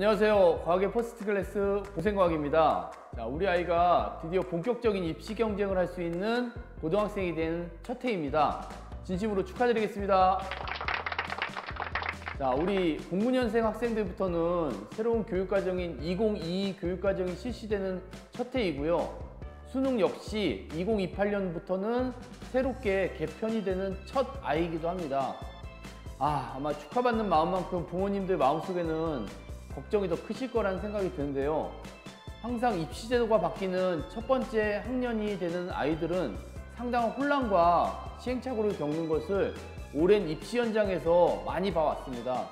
안녕하세요. 과학의 퍼스트 클래스 고생과학입니다. 자, 우리 아이가 드디어 본격적인 입시 경쟁을 할 수 있는 고등학생이 된 첫 해입니다. 진심으로 축하드리겠습니다. 자, 우리 09년생 학생들부터는 새로운 교육과정인 2022 교육과정이 실시되는 첫 해이고요. 수능 역시 2028년부터는 새롭게 개편이 되는 첫 아이이기도 합니다. 아마 축하받는 마음만큼 부모님들 마음속에는 걱정이 더 크실 거라는 생각이 드는데요. 항상 입시 제도가 바뀌는 첫 번째 학년이 되는 아이들은 상당한 혼란과 시행착오를 겪는 것을 오랜 입시 현장에서 많이 봐왔습니다.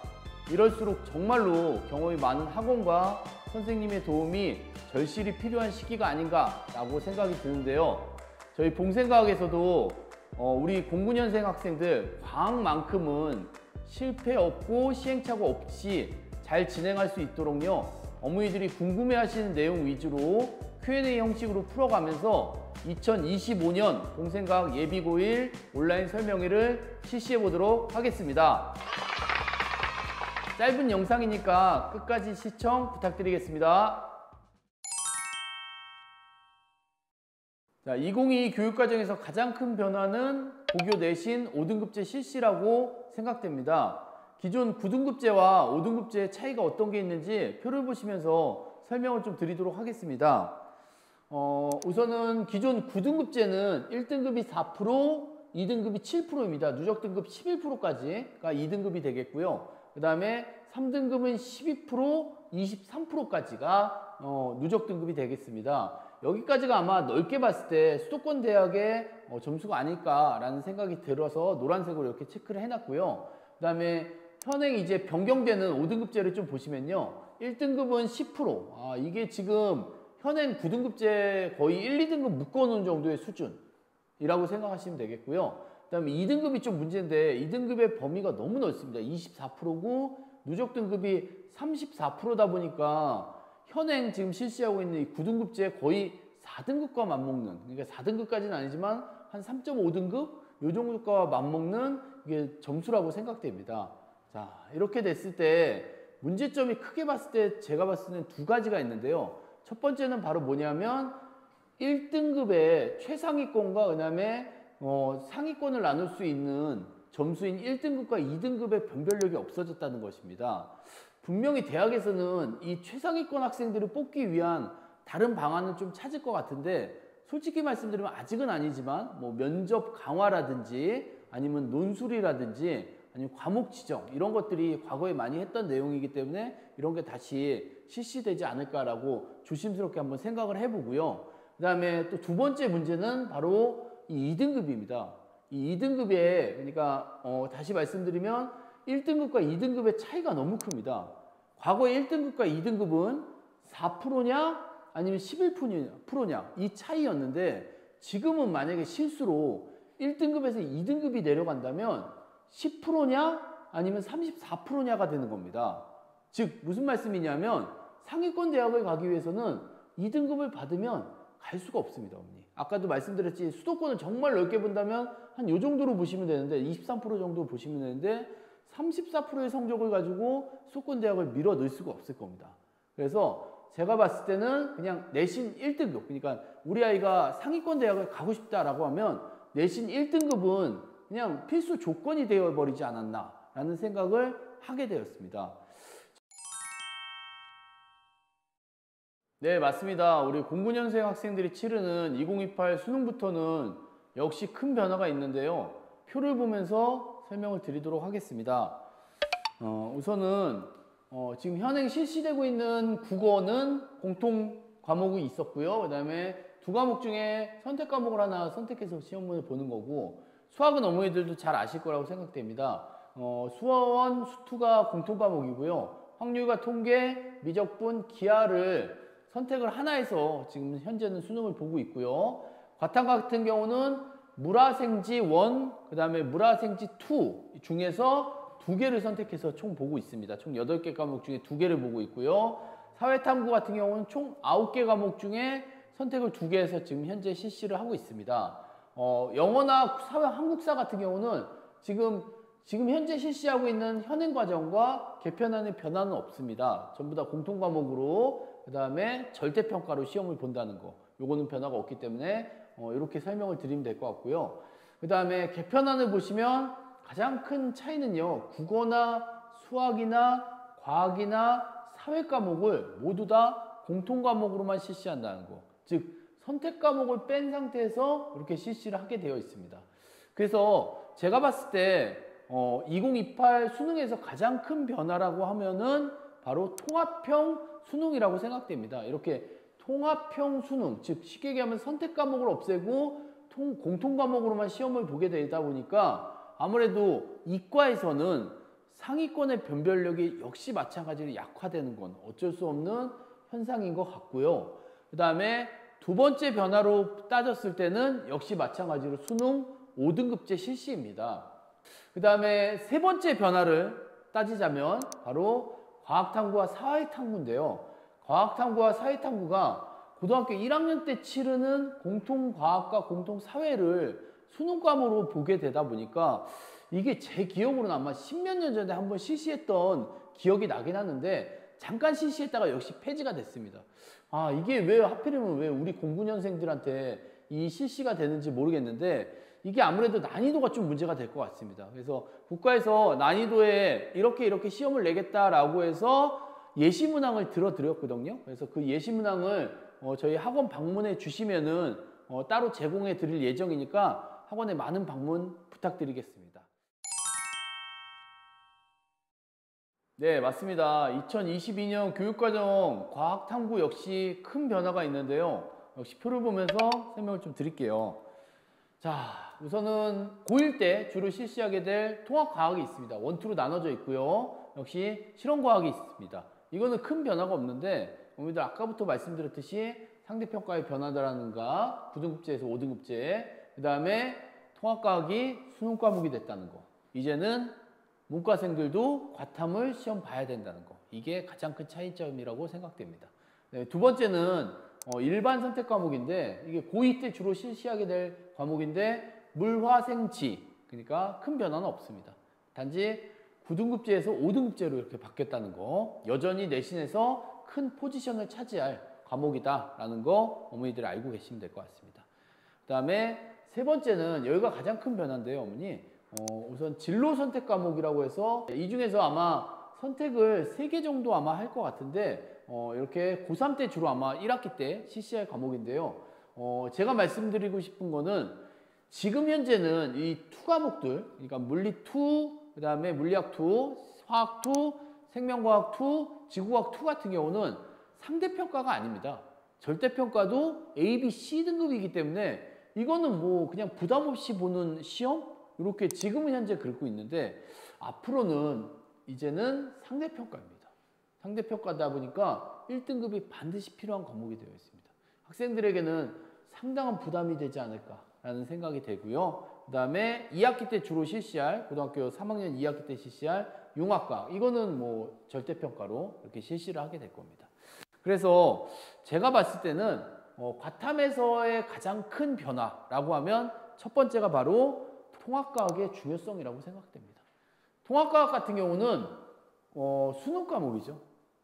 이럴수록 정말로 경험이 많은 학원과 선생님의 도움이 절실히 필요한 시기가 아닌가라고 생각이 드는데요. 저희 봉생과학에서도 우리 09년생 학생들 과학만큼은 실패 없고 시행착오 없이 잘 진행할 수 있도록요, 어머니들이 궁금해하시는 내용 위주로 Q&A 형식으로 풀어가면서 2025년 봉생과학 예비고1 온라인 설명회를 실시해 보도록 하겠습니다. 짧은 영상이니까 끝까지 시청 부탁드리겠습니다. 자, 2022 교육과정에서 가장 큰 변화는 고교 내신 5등급제 실시라고 생각됩니다. 기존 9등급제와 5등급제의 차이가 어떤 게 있는지 표를 보시면서 설명을 좀 드리도록 하겠습니다. 우선은 기존 9등급제는 1등급이 4%, 2등급이 7%입니다. 누적 등급 11%까지가 2등급이 되겠고요. 그 다음에 3등급은 12%, 23%까지가 누적 등급이 되겠습니다. 여기까지가 아마 넓게 봤을 때 수도권 대학의 점수가 아닐까라는 생각이 들어서 노란색으로 이렇게 체크를 해놨고요. 그 다음에 현행 이제 변경되는 5등급제를 좀 보시면요. 1등급은 10%. 이게 지금 현행 9등급제 거의 1, 2등급 묶어놓은 정도의 수준이라고 생각하시면 되겠고요. 그 다음에 2등급이 좀 문제인데 2등급의 범위가 너무 넓습니다. 24%고 누적 등급이 34%다 보니까 현행 지금 실시하고 있는 이 9등급제 거의 4등급과 맞먹는, 그러니까 4등급까지는 아니지만 한 3.5등급? 요 정도과 맞먹는 이게 점수라고 생각됩니다. 자, 이렇게 됐을 때 문제점이 크게 봤을 때 제가 봤을 때는 두 가지가 있는데요. 첫 번째는 바로 뭐냐면 1등급의 최상위권과 그다음에 상위권을 나눌 수 있는 점수인 1등급과 2등급의 변별력이 없어졌다는 것입니다. 분명히 대학에서는 이 최상위권 학생들을 뽑기 위한 다른 방안을 좀 찾을 것 같은데, 솔직히 말씀드리면 아직은 아니지만 뭐 면접 강화라든지 아니면 논술이라든지 아니면 과목 지정 이런 것들이 과거에 많이 했던 내용이기 때문에 이런 게 다시 실시되지 않을까라고 조심스럽게 한번 생각을 해보고요. 그 다음에 또 두 번째 문제는 바로 이 2등급입니다. 이 2등급에 그러니까 다시 말씀드리면 1등급과 2등급의 차이가 너무 큽니다. 과거에 1등급과 2등급은 4%냐 아니면 11%냐 이 차이였는데, 지금은 만약에 실수로 1등급에서 2등급이 내려간다면 10%냐 아니면 34%냐가 되는 겁니다. 즉 무슨 말씀이냐면 상위권 대학을 가기 위해서는 2등급을 받으면 갈 수가 없습니다. 어머니. 아까도 말씀드렸지, 수도권을 정말 넓게 본다면 한 요 정도로 보시면 되는데 23% 정도 보시면 되는데 34%의 성적을 가지고 수도권 대학을 밀어 넣을 수가 없을 겁니다. 그래서 제가 봤을 때는 그냥 내신 1등급, 그러니까 우리 아이가 상위권 대학을 가고 싶다라고 하면 내신 1등급은 그냥 필수 조건이 되어버리지 않았나 라는 생각을 하게 되었습니다. 네, 맞습니다. 우리 09년생 학생들이 치르는 2028 수능부터는 역시 큰 변화가 있는데요. 표를 보면서 설명을 드리도록 하겠습니다. 우선은 지금 현행 실시되고 있는 국어는 공통 과목이 있었고요. 그 다음에 두 과목 중에 선택 과목을 하나 선택해서 시험문을 보는 거고, 수학은 어머니들도 잘 아실 거라고 생각됩니다. 수어원, 수투가 공통 과목이고요. 확률과 통계, 미적분, 기하를 선택을 하나해서 지금 현재는 수능을 보고 있고요. 과탐 같은 경우는 물화생지 1, 그 다음에 물화생지 2 중에서 2개를 선택해서 총 보고 있습니다. 총 8개 과목 중에 2개를 보고 있고요. 사회탐구 같은 경우는 총 9개 과목 중에 선택을 2개 해서 지금 현재 실시를 하고 있습니다. 영어나 한국사 같은 경우는 지금 지금 현재 실시하고 있는 현행 과정과 개편안의 변화는 없습니다. 전부 다 공통 과목으로 그 다음에 절대평가로 시험을 본다는 거. 요거는 변화가 없기 때문에 이렇게 설명을 드리면 될 것 같고요. 그 다음에 개편안을 보시면 가장 큰 차이는요. 국어나 수학이나 과학이나 사회 과목을 모두 다 공통 과목으로만 실시한다는 거. 즉 선택 과목을 뺀 상태에서 이렇게 실시를 하게 되어 있습니다. 그래서 제가 봤을 때 2028 수능에서 가장 큰 변화라고 하면은 바로 통합형 수능이라고 생각됩니다. 이렇게 통합형 수능, 즉 쉽게 얘기하면 선택 과목을 없애고 공통 과목으로만 시험을 보게 되다 보니까 아무래도 이과에서는 상위권의 변별력이 역시 마찬가지로 약화되는 건 어쩔 수 없는 현상인 것 같고요. 그 다음에 두 번째 변화로 따졌을 때는 역시 마찬가지로 수능 5등급제 실시입니다. 그 다음에 세 번째 변화를 따지자면 바로 과학탐구와 사회탐구인데요. 과학탐구와 사회탐구가 고등학교 1학년 때 치르는 공통과학과 공통사회를 수능과목으로 보게 되다 보니까 이게 제 기억으로는 아마 10몇 년 전에 한번 실시했던 기억이 나긴 하는데 잠깐 실시했다가 역시 폐지가 됐습니다. 아, 이게 왜 하필이면 왜 우리 09년생들한테 이 실시가 되는지 모르겠는데 이게 아무래도 난이도가 좀 문제가 될 것 같습니다. 그래서 국가에서 난이도에 이렇게 시험을 내겠다라고 해서 예시문항을 들어드렸거든요. 그래서 그 예시문항을 저희 학원 방문해 주시면은 따로 제공해 드릴 예정이니까 학원에 많은 방문 부탁드리겠습니다. 네, 맞습니다. 2022년 교육과정 과학탐구 역시 큰 변화가 있는데요. 역시 표를 보면서 설명을 좀 드릴게요. 자, 우선은 고1 때 주로 실시하게 될 통합과학이 있습니다. 원투로 나눠져 있고요. 역시 실험과학이 있습니다. 이거는 큰 변화가 없는데 여러분들 아까부터 말씀드렸듯이 상대평가의 변화라든가 9등급제에서 5등급제, 그 다음에 통합과학이 수능과목이 됐다는 거. 이제는 문과생들도 과탐을 시험 봐야 된다는 거. 이게 가장 큰 차이점이라고 생각됩니다. 네, 두 번째는 일반 선택 과목인데 이게 고2 때 주로 실시하게 될 과목인데 물화생지, 그러니까 큰 변화는 없습니다. 단지 9등급제에서 5등급제로 이렇게 바뀌었다는 거. 여전히 내신에서 큰 포지션을 차지할 과목이다라는 거 어머니들이 알고 계시면 될 것 같습니다. 그 다음에 세 번째는 여기가 가장 큰 변화인데요, 어머니. 우선 진로 선택 과목이라고 해서 이 중에서 아마 선택을 3개 정도 아마 할 것 같은데 이렇게 고3 때 주로 아마 1학기 때 실시할 과목인데요. 제가 말씀드리고 싶은 거는 지금 현재는 이 투 과목들, 그러니까 물리 2, 그 다음에 물리학 2, 화학 2, 생명과학 2, 지구과학 2 같은 경우는 상대평가가 아닙니다. 절대평가도 A, B, C 등급이기 때문에 이거는 뭐 그냥 부담 없이 보는 시험? 이렇게 지금은 현재 긁고 있는데 앞으로는 이제는 상대평가입니다. 상대평가다 보니까 1등급이 반드시 필요한 과목이 되어 있습니다. 학생들에게는 상당한 부담이 되지 않을까라는 생각이 되고요. 그 다음에 2학기 때 주로 실시할, 고등학교 3학년 2학기 때 실시할 융합과학, 이거는 뭐 절대평가로 이렇게 실시를 하게 될 겁니다. 그래서 제가 봤을 때는 과탐에서의 가장 큰 변화라고 하면 첫 번째가 바로 통합과학의 중요성이라고 생각됩니다. 통합과학 같은 경우는 수능 과목이죠.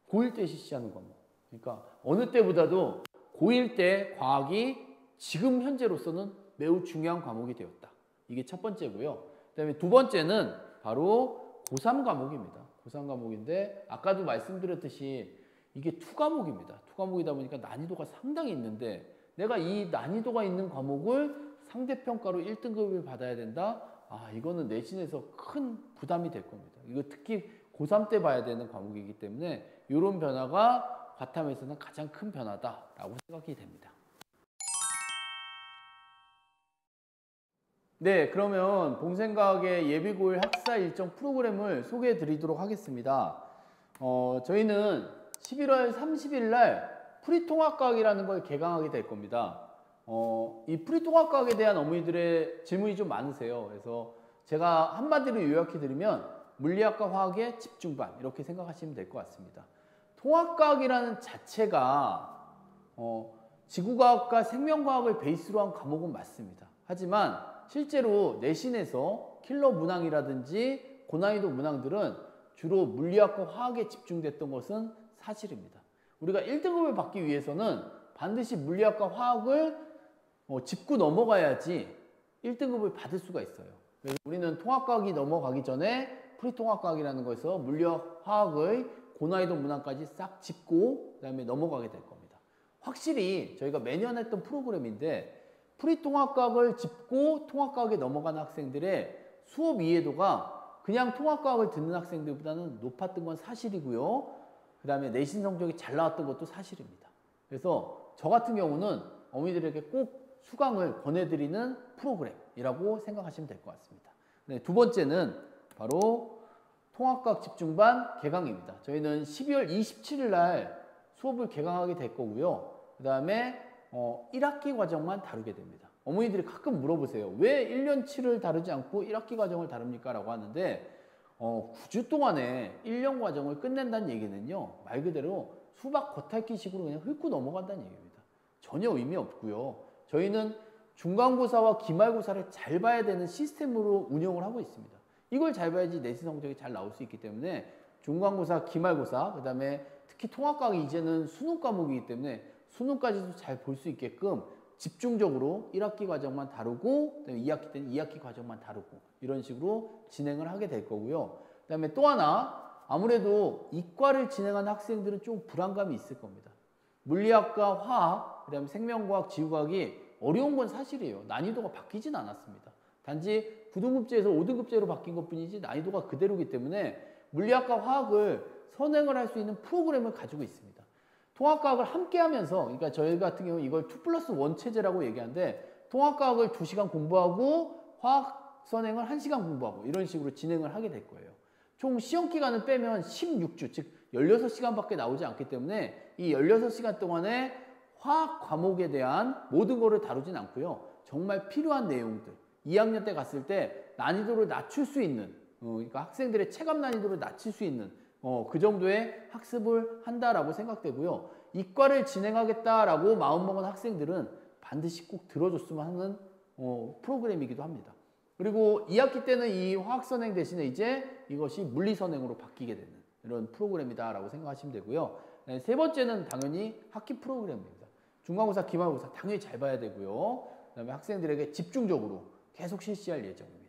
고1 때 실시하는 과목. 그러니까 어느 때보다도 고1 때 과학이 지금 현재로서는 매우 중요한 과목이 되었다. 이게 첫 번째고요. 그다음에 두 번째는 바로 고3 과목입니다. 고3 과목인데 아까도 말씀드렸듯이 이게 투 과목입니다. 투 과목이다 보니까 난이도가 상당히 있는데 내가 이 난이도가 있는 과목을 상대평가로 1등급을 받아야 된다? 아, 이거는 내신에서 큰 부담이 될 겁니다. 이거 특히 고3 때 봐야 되는 과목이기 때문에 이런 변화가 과탐에서는 가장 큰 변화다라고 생각이 됩니다. 네, 그러면 봉생과학의 예비고일 학사 일정 프로그램을 소개해 드리도록 하겠습니다. 저희는 11월 30일 날 프리통합과학이라는 걸 개강하게 될 겁니다. 이 프리통합과학에 대한 어머니들의 질문이 좀 많으세요. 그래서 제가 한마디로 요약해 드리면 물리학과 화학의 집중반 이렇게 생각하시면 될 것 같습니다. 통합과학이라는 자체가 지구과학과 생명과학을 베이스로 한 과목은 맞습니다. 하지만 실제로 내신에서 킬러 문항이라든지 고난이도 문항들은 주로 물리학과 화학에 집중됐던 것은 사실입니다. 우리가 1등급을 받기 위해서는 반드시 물리학과 화학을 짚고 넘어가야지 1등급을 받을 수가 있어요. 그래서 우리는 통합과학이 넘어가기 전에 프리통합과학이라는 거에서 물리학, 화학의 고난이도 문항까지 싹 짚고 그 다음에 넘어가게 될 겁니다. 확실히 저희가 매년 했던 프로그램인데 프리통합과학을 짚고 통합과학에 넘어가는 학생들의 수업 이해도가 그냥 통합과학을 듣는 학생들보다는 높았던 건 사실이고요. 그 다음에 내신 성적이 잘 나왔던 것도 사실입니다. 그래서 저 같은 경우는 어머니들에게 꼭 수강을 권해드리는 프로그램이라고 생각하시면 될 것 같습니다. 네, 두 번째는 바로 통합과학 집중반 개강입니다. 저희는 12월 27일 날 수업을 개강하게 될 거고요. 그 다음에 1학기 과정만 다루게 됩니다. 어머니들이 가끔 물어보세요. 왜 1년치를 다루지 않고 1학기 과정을 다룹니까? 라고 하는데 9주 동안에 1년 과정을 끝낸다는 얘기는요. 말 그대로 수박 겉핥기식으로 그냥 훑고 넘어간다는 얘기입니다. 전혀 의미 없고요. 저희는 중간고사와 기말고사를 잘 봐야 되는 시스템으로 운영을 하고 있습니다. 이걸 잘 봐야지 내신 성적이 잘 나올 수 있기 때문에 중간고사, 기말고사, 그 다음에 특히 통합과학이 이제는 수능 과목이기 때문에 수능까지도 잘 볼 수 있게끔 집중적으로 1학기 과정만 다루고 그다음에 2학기 때는 2학기 과정만 다루고 이런 식으로 진행을 하게 될 거고요. 그 다음에 또 하나 아무래도 이과를 진행하는 학생들은 좀 불안감이 있을 겁니다. 물리학과 화학, 그 다음에 생명과학, 지구과학이 어려운 건 사실이에요. 난이도가 바뀌진 않았습니다. 단지 9등급제에서 5등급제로 바뀐 것뿐이지 난이도가 그대로이기 때문에 물리학과 화학을 선행을 할 수 있는 프로그램을 가지고 있습니다. 통합과학을 함께 하면서, 그러니까 저희 같은 경우 이걸 2+1 체제라고 얘기하는데 통합과학을 2시간 공부하고 화학 선행을 1시간 공부하고 이런 식으로 진행을 하게 될 거예요. 총 시험 기간을 빼면 16주, 즉 16시간밖에 나오지 않기 때문에 이 16시간 동안에 화학 과목에 대한 모든 거를 다루진 않고요. 정말 필요한 내용들, 2학년 때 갔을 때 난이도를 낮출 수 있는, 그러니까 학생들의 체감 난이도를 낮출 수 있는 그 정도의 학습을 한다라고 생각되고요. 이과를 진행하겠다라고 마음먹은 학생들은 반드시 꼭 들어줬으면 하는 프로그램이기도 합니다. 그리고 2학기 때는 이 화학선행 대신에 이제 이것이 물리선행으로 바뀌게 되는 이런 프로그램이다라고 생각하시면 되고요. 네, 세 번째는 당연히 학기 프로그램입니다. 중간고사, 기말고사 당연히 잘 봐야 되고요. 그 다음에 학생들에게 집중적으로 계속 실시할 예정입니다.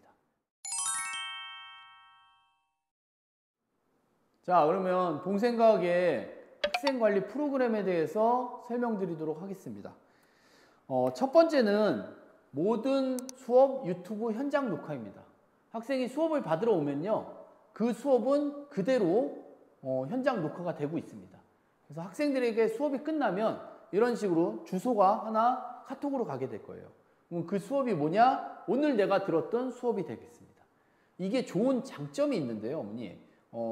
자, 그러면 동생과학의 학생관리 프로그램에 대해서 설명드리도록 하겠습니다. 첫 번째는 모든 수업 유튜브 현장 녹화입니다. 학생이 수업을 받으러 오면요. 그 수업은 그대로 현장 녹화가 되고 있습니다. 그래서 학생들에게 수업이 끝나면 이런 식으로 주소가 하나 카톡으로 가게 될 거예요. 그럼 그 수업이 뭐냐? 오늘 내가 들었던 수업이 되겠습니다. 이게 좋은 장점이 있는데요, 어머니.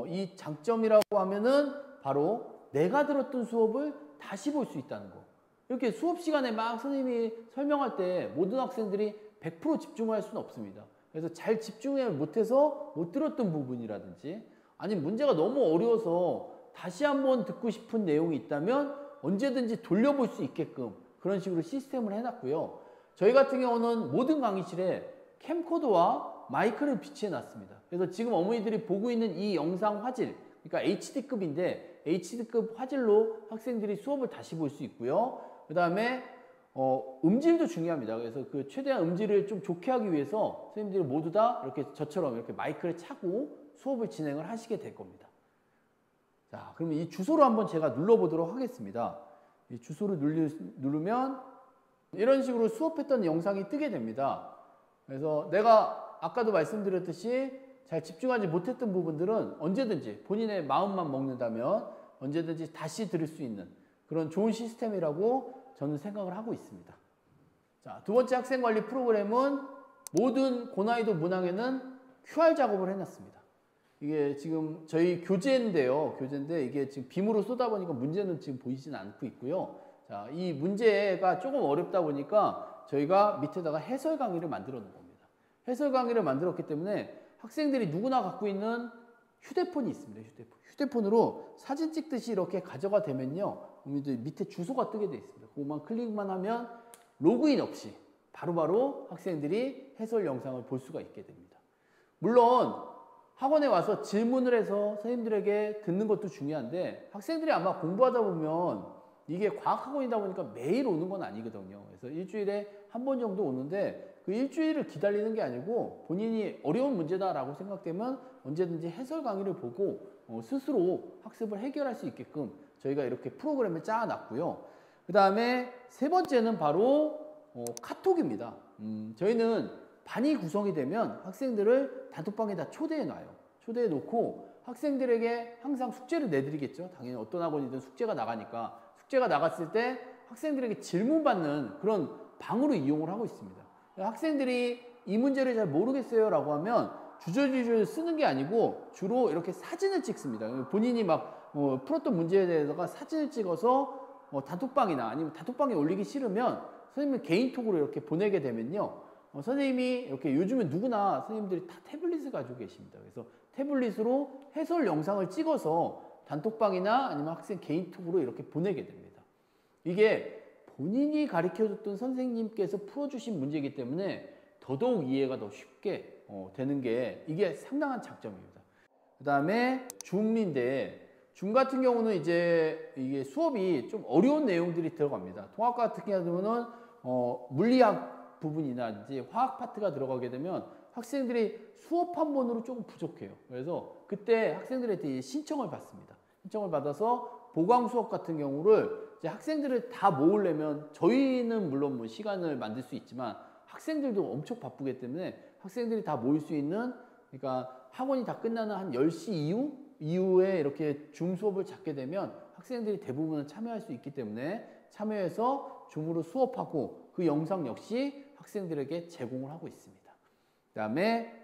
이 장점이라고 하면은 바로 내가 들었던 수업을 다시 볼 수 있다는 거. 이렇게 수업 시간에 막 선생님이 설명할 때 모든 학생들이 100% 집중할 수는 없습니다. 그래서 잘 집중을 못해서 못 들었던 부분이라든지 아니면 문제가 너무 어려워서 다시 한번 듣고 싶은 내용이 있다면 언제든지 돌려볼 수 있게끔 그런 식으로 시스템을 해놨고요. 저희 같은 경우는 모든 강의실에 캠코더와 마이크를 비치해 놨습니다. 그래서 지금 어머니들이 보고 있는 이 영상 화질, 그러니까 HD급인데 HD급 화질로 학생들이 수업을 다시 볼 수 있고요. 그 다음에 음질도 중요합니다. 그래서 그 최대한 음질을 좀 좋게 하기 위해서 선생님들이 모두 다 이렇게 저처럼 이렇게 마이크를 차고 수업을 진행을 하시게 될 겁니다. 자, 그러면 이 주소를 한번 제가 눌러보도록 하겠습니다. 이 주소를 누르면 이런 식으로 수업했던 영상이 뜨게 됩니다. 그래서 내가 아까도 말씀드렸듯이 잘 집중하지 못했던 부분들은 언제든지 본인의 마음만 먹는다면 언제든지 다시 들을 수 있는 그런 좋은 시스템이라고 저는 생각을 하고 있습니다. 자, 두 번째 학생관리 프로그램은 모든 고난이도 문항에는 QR 작업을 해놨습니다. 이게 지금 저희 교재인데요. 교재인데 이게 지금 빔으로 쏘다 보니까 문제는 지금 보이진 않고 있고요. 자, 이 문제가 조금 어렵다 보니까 저희가 밑에다가 해설 강의를 만들어 놓은 겁니다. 해설 강의를 만들었기 때문에 학생들이 누구나 갖고 있는 휴대폰이 있습니다. 휴대폰으로 사진 찍듯이 이렇게 가져가 되면요. 밑에 주소가 뜨게 되어 있습니다. 그것만 클릭만 하면 로그인 없이 바로바로 학생들이 해설 영상을 볼 수가 있게 됩니다. 물론 학원에 와서 질문을 해서 선생님들에게 듣는 것도 중요한데 학생들이 아마 공부하다 보면 이게 과학학원이다 보니까 매일 오는 건 아니거든요. 그래서 일주일에 한 번 정도 오는데 그 일주일을 기다리는 게 아니고 본인이 어려운 문제다라고 생각되면 언제든지 해설 강의를 보고 스스로 학습을 해결할 수 있게끔 저희가 이렇게 프로그램을 짜놨고요. 그 다음에 세 번째는 바로 카톡입니다. 저희는 반이 구성이 되면 학생들을 단톡방에다 초대해 놔요. 초대해 놓고 학생들에게 항상 숙제를 내드리겠죠. 당연히 어떤 학원이든 숙제가 나가니까 숙제가 나갔을 때 학생들에게 질문받는 그런 방으로 이용을 하고 있습니다. 학생들이 이 문제를 잘 모르겠어요 라고 하면 주저주저 쓰는 게 아니고 주로 이렇게 사진을 찍습니다. 본인이 막 풀었던 문제에 대해서 사진을 찍어서 단톡방이나 아니면 단톡방에 올리기 싫으면 선생님은 개인톡으로 이렇게 보내게 되면요. 선생님이 이렇게 요즘은 누구나 선생님들이 다 태블릿을 가지고 계십니다. 그래서 태블릿으로 해설 영상을 찍어서 단톡방이나 아니면 학생 개인톡으로 이렇게 보내게 됩니다. 이게 본인이 가르쳐줬던 선생님께서 풀어주신 문제이기 때문에 더더욱 이해가 더 쉽게 되는 게 이게 상당한 장점입니다. 그 다음에 줌인데 줌 같은 경우는 이제 이게 수업이 좀 어려운 내용들이 들어갑니다. 통합과 같은 경우는 물리학 부분이나 이제 화학 파트가 들어가게 되면 학생들이 수업 한 번으로 조금 부족해요. 그래서 그때 학생들한테 신청을 받습니다. 신청을 받아서 보강 수업 같은 경우를 이제 학생들을 다 모으려면 저희는 물론 뭐 시간을 만들 수 있지만 학생들도 엄청 바쁘기 때문에 학생들이 다 모일 수 있는 그러니까 학원이 다 끝나는 한 10시 이후에 이렇게 줌 수업을 잡게 되면 학생들이 대부분은 참여할 수 있기 때문에 참여해서 줌으로 수업하고 그 영상 역시 학생들에게 제공을 하고 있습니다. 그 다음에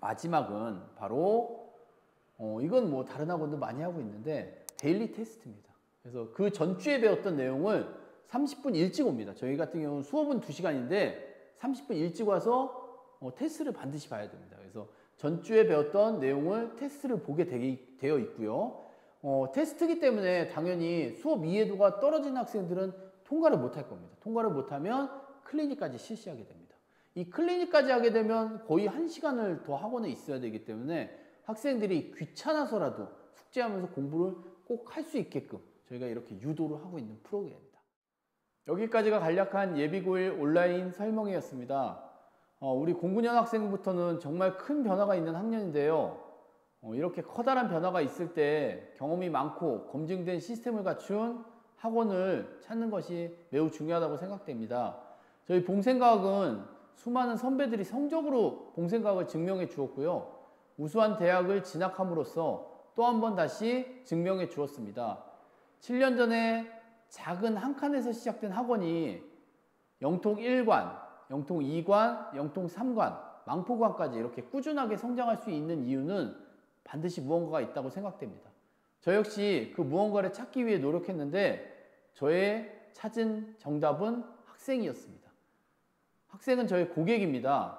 마지막은 바로 이건 뭐 다른 학원도 많이 하고 있는데 데일리 테스트입니다. 그래서 그 전주에 배웠던 내용을 30분 일찍 옵니다. 저희 같은 경우는 수업은 2시간인데 30분 일찍 와서 테스트를 반드시 봐야 됩니다. 그래서 전주에 배웠던 내용을 테스트를 보게 되어 있고요. 테스트이기 때문에 당연히 수업 이해도가 떨어진 학생들은 통과를 못할 겁니다. 통과를 못하면 클리닉까지 실시하게 됩니다. 이 클리닉까지 하게 되면 거의 1시간을 더 학원에 있어야 되기 때문에 학생들이 귀찮아서라도 숙제하면서 공부를 꼭 할 수 있게끔 저희가 이렇게 유도를 하고 있는 프로그램입니다. 여기까지가 간략한 예비고1 온라인 설명회였습니다. 우리 09년 학생부터는 정말 큰 변화가 있는 학년인데요. 이렇게 커다란 변화가 있을 때 경험이 많고 검증된 시스템을 갖춘 학원을 찾는 것이 매우 중요하다고 생각됩니다. 저희 봉생과학은 수많은 선배들이 성적으로 봉생과학을 증명해 주었고요. 우수한 대학을 진학함으로써 또 한 번 다시 증명해 주었습니다. 7년 전에 작은 한 칸에서 시작된 학원이 영통 1관, 영통 2관, 영통 3관, 망포관까지 이렇게 꾸준하게 성장할 수 있는 이유는 반드시 무언가가 있다고 생각됩니다. 저 역시 그 무언가를 찾기 위해 노력했는데 저의 찾은 정답은 학생이었습니다. 학생은 저의 고객입니다.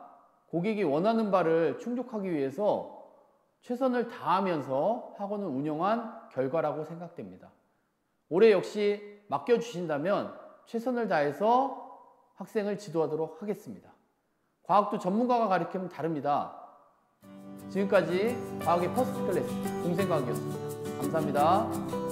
고객이 원하는 바를 충족하기 위해서 최선을 다하면서 학원을 운영한 결과라고 생각됩니다. 올해 역시 맡겨주신다면 최선을 다해서 학생을 지도하도록 하겠습니다. 과학도 전문가가 가르치면 다릅니다. 지금까지 과학의 퍼스트 클래스 봉생과학이었습니다. 감사합니다.